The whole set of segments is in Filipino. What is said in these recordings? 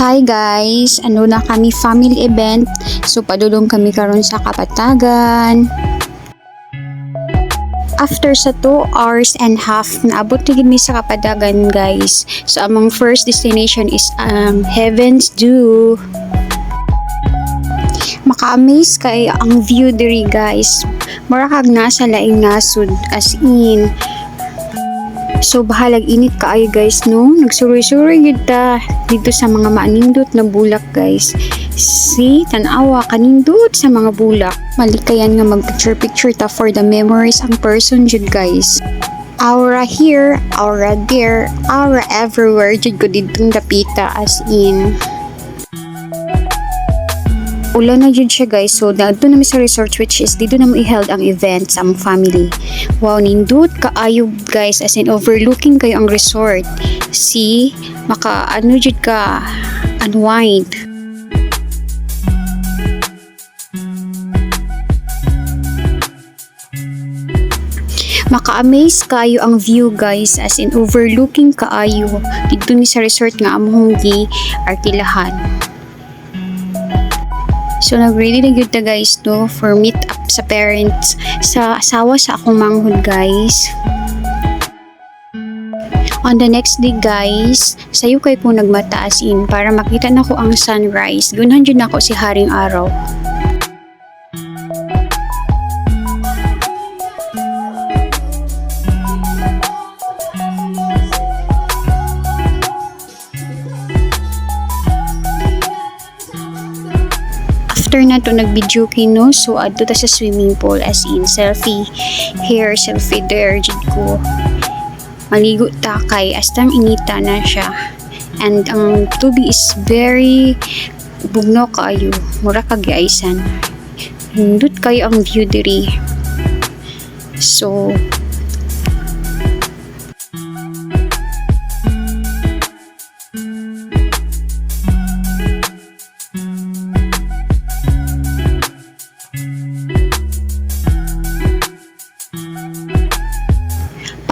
Hi guys, ano na kami family event. So padulong kami karon sa Kapatagan. After sa 2 hours and half, naabot na mi sa Kapatagan guys. So among first destination is Heaven's Dew. Maka-amaze kay ang view diri guys. Mura kag nasa laing nasud as in. So bahalag init kaayo guys no. Nagsuroy-suroy gyud ta dito sa mga maanindot na bulak guys. See, tanawa kanindot sa mga bulak. Malikayan nga mag-picture ta for the memories ang person jud guys. Aura here, aura there, aura everywhere jud ko didtong dapita as in. Ulan na jud siya guys, so dito na mi sa resort which is dito na mo i-held ang event sa among family. Wow, nindot kaayo guys, as in overlooking kayo ang resort. See, maka ano jud ka unwind. Maka-amaze kayo ang view guys, as in overlooking kaayo dito ni sa resort nga among gi-arkilahan. So nag-ready na gyud ta guys no for meet up sa parents sa asawa sa akong manghod guys. On the next day guys, sayo kay po nagmataas in para makita na ko ang sunrise. Gunhan jud nako si Haring Araw. After na to nag-video kino, so adto ta sa swimming pool as in selfie here, selfie there jud ko. Maligo ta kay astang inita na siya. And ang tubig is very bugno kaayo, mura kag giaisan. Hindot kayo ang view diri. So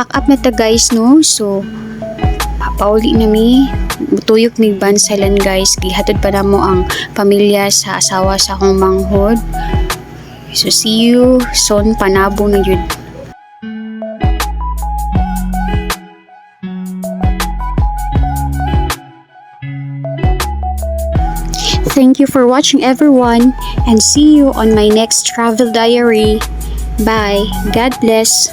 pack up na ta guys no. So pauli na mi tuyok ni Bansalan guys, gihatod pa na mo ang pamilya sa asawa sa akong manghod. So see you soon, panabo na yun. Thank you for watching everyone, and see you on my next travel diary. Bye. God bless.